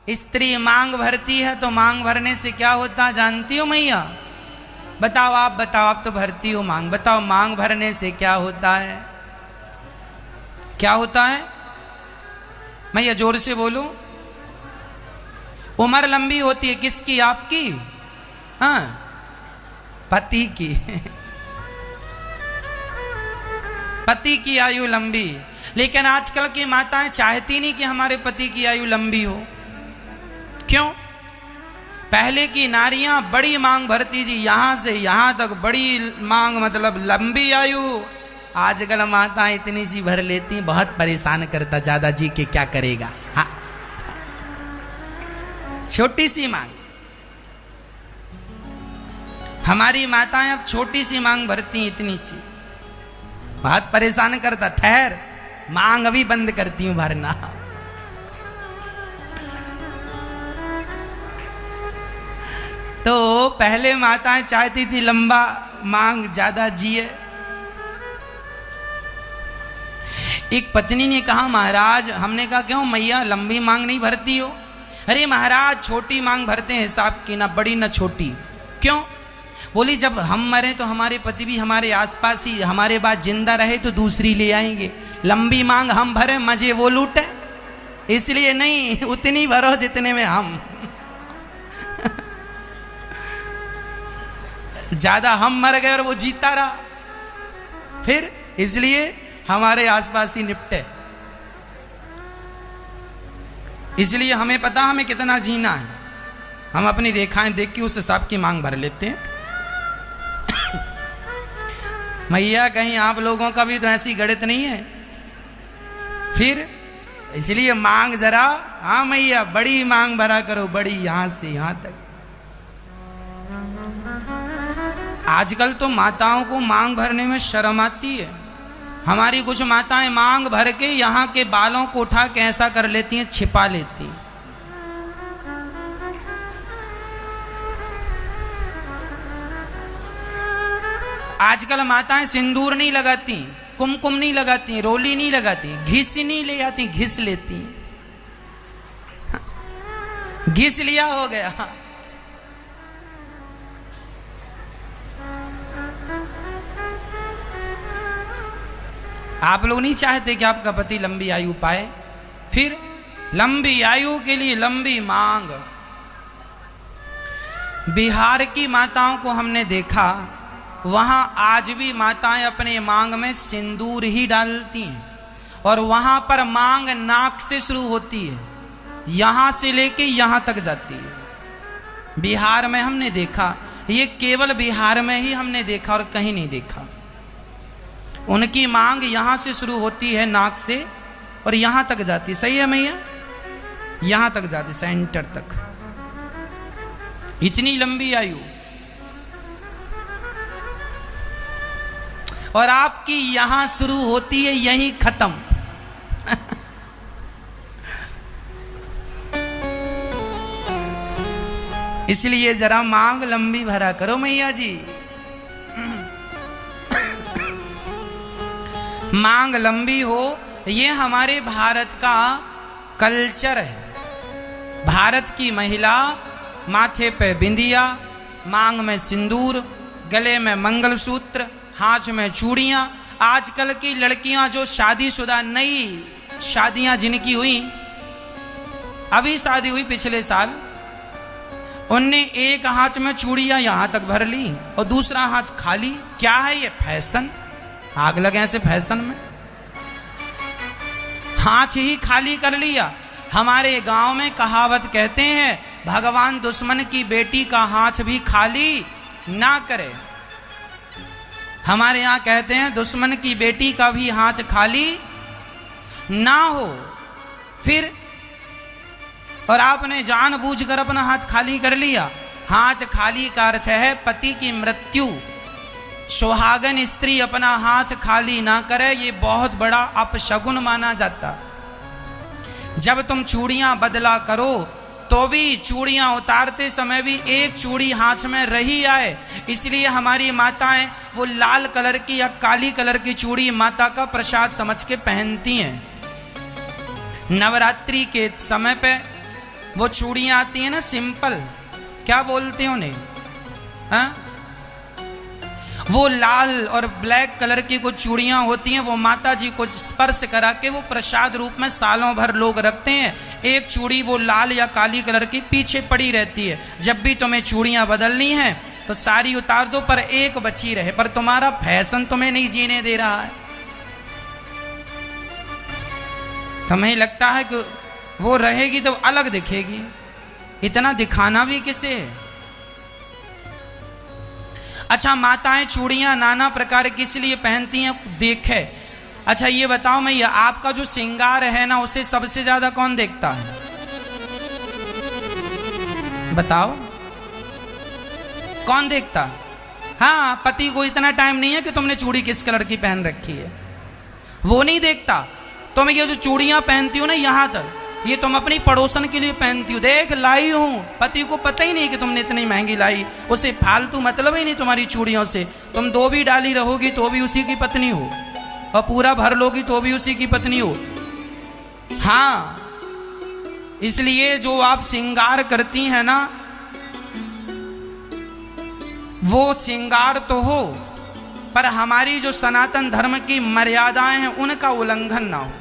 स्त्री मांग भरती है तो मांग भरने से क्या होता जानती हो मैया? बताओ, आप बताओ, आप तो भरती हो मांग, बताओ मांग भरने से क्या होता है? क्या होता है मैया? जोर से बोलो। उम्र लंबी होती है। किसकी? आपकी? हाँ, पति की। पति की आयु लंबी। लेकिन आजकल की माताएं चाहती नहीं कि हमारे पति की आयु लंबी हो। क्यों? पहले की नारियां बड़ी मांग भरती थी, यहां से यहां तक बड़ी मांग, मतलब लंबी आयु। आजकल माताएं इतनी सी भर लेती, बहुत परेशान करता, ज्यादा जी के क्या करेगा। हाँ, छोटी सी मांग। हमारी माताएं अब छोटी सी मांग भरती, इतनी सी, बहुत परेशान करता। ठहर, मांग अभी बंद करती हूं भरना। तो पहले माताएं चाहती थी लंबा मांग, ज्यादा जिए। एक पत्नी ने कहा, महाराज, हमने कहा क्यों मैया लंबी मांग नहीं भरती हो? अरे महाराज, छोटी मांग भरते हैं, हिसाब की, ना बड़ी ना छोटी। क्यों? बोली जब हम मरे तो हमारे पति भी हमारे आसपास ही हमारे बाद जिंदा रहे तो दूसरी ले आएंगे। लंबी मांग हम भरे, मजे वो लूटे, इसलिए नहीं, उतनी भरो जितने में हम। ज्यादा हम मर गए और वो जीता रहा, फिर इसलिए हमारे आसपास ही निपटे। इसलिए हमें पता हमें कितना जीना है, हम अपनी रेखाएं देख के उस हिसाब की मांग भर लेते हैं। मैया कहीं आप लोगों का भी तो ऐसी गणित नहीं है फिर, इसलिए मांग जरा, हाँ मैया बड़ी मांग भरा करो, बड़ी, यहां से यहां तक। आजकल तो माताओं को मांग भरने में शर्म आती है। हमारी कुछ माताएं मांग भर के यहाँ के बालों को उठा के ऐसा कर लेती हैं, छिपा लेती हैं। आजकल माताएं सिंदूर नहीं लगाती, कुमकुम नहीं लगाती, रोली नहीं लगाती, घिस नहीं ले आती, घिस लेती। घिस लिया हो गया। आप लोग नहीं चाहते कि आपका पति लंबी आयु पाए, फिर लंबी आयु के लिए लंबी मांग। बिहार की माताओं को हमने देखा, वहां आज भी माताएं अपने मांग में सिंदूर ही डालती हैं, और वहां पर मांग नाक से शुरू होती है, यहां से लेके यहां तक जाती है। बिहार में हमने देखा, ये केवल बिहार में ही हमने देखा और कहीं नहीं देखा। उनकी मांग यहां से शुरू होती है नाक से, और यहां तक जाती। सही है मैया? यहां तक जाती, सेंटर तक। इतनी लंबी आयु। और आपकी यहां शुरू होती है, यहीं खत्म। इसलिए जरा मांग लंबी भरा करो मैया जी। मांग लंबी हो, ये हमारे भारत का कल्चर है। भारत की महिला माथे पे बिंदिया, मांग में सिंदूर, गले में मंगलसूत्र, हाथ में चूड़ियां। आजकल की लड़कियां जो शादीशुदा, नई शादियां जिनकी हुई, अभी शादी हुई पिछले साल, उनने एक हाथ में चूड़ियां यहां तक भर ली और दूसरा हाथ खाली। क्या है ये? फैशन। आग लगे ऐसे फैशन में, हाथ ही खाली कर लिया। हमारे गांव में कहावत कहते हैं, भगवान दुश्मन की बेटी का हाथ भी खाली ना करे। हमारे यहां कहते हैं दुश्मन की बेटी का भी हाथ खाली ना हो। फिर और आपने जानबूझकर अपना हाथ खाली कर लिया। हाथ खाली का अर्थ है पति की मृत्यु। सुहागन स्त्री अपना हाथ खाली ना करे, ये बहुत बड़ा अपशगुन माना जाता। जब तुम चूड़ियां बदला करो तो भी चूड़ियां उतारते समय भी एक चूड़ी हाथ में रही आए। इसलिए हमारी माताएं वो लाल कलर की या काली कलर की चूड़ी माता का प्रसाद समझ के पहनती हैं। नवरात्रि के समय पे वो चूड़ियां आती हैं ना सिंपल, क्या बोलते हैं उन्हें, हाँ? वो लाल और ब्लैक कलर की कुछ चूड़ियां होती हैं, वो माता जी को स्पर्श करा के वो प्रसाद रूप में सालों भर लोग रखते हैं। एक चूड़ी वो लाल या काली कलर की पीछे पड़ी रहती है। जब भी तुम्हें चूड़ियां बदलनी है तो सारी उतार दो, पर एक बची रहे। पर तुम्हारा फैशन तुम्हें नहीं जीने दे रहा है। तुम्हें लगता है कि वो रहेगी तो अलग दिखेगी, इतना दिखाना भी किसे है? अच्छा, माताएं चूड़ियां नाना प्रकार किस लिए पहनती हैं देखे। अच्छा ये बताओ, मैं ये आपका जो श्रृंगार है ना, उसे सबसे ज्यादा कौन देखता है? बताओ कौन देखता? हाँ, पति को इतना टाइम नहीं है कि तुमने चूड़ी किस कलर की पहन रखी है, वो नहीं देखता। तुम ये जो चूड़ियां पहनती हो ना यहाँ तक, ये तुम अपनी पड़ोसन के लिए पहनती हो। देख लाई हूं, पति को पता ही नहीं कि तुमने इतनी महंगी लाई, उसे फालतू मतलब ही नहीं तुम्हारी चूड़ियों से। तुम 2 भी डाली रहोगी तो भी उसी की पत्नी हो, और पूरा भर लोगी तो भी उसी की पत्नी हो। हाँ, इसलिए जो आप श्रृंगार करती हैं ना, वो श्रृंगार तो हो, पर हमारी जो सनातन धर्म की मर्यादाएं हैं उनका उल्लंघन ना हो।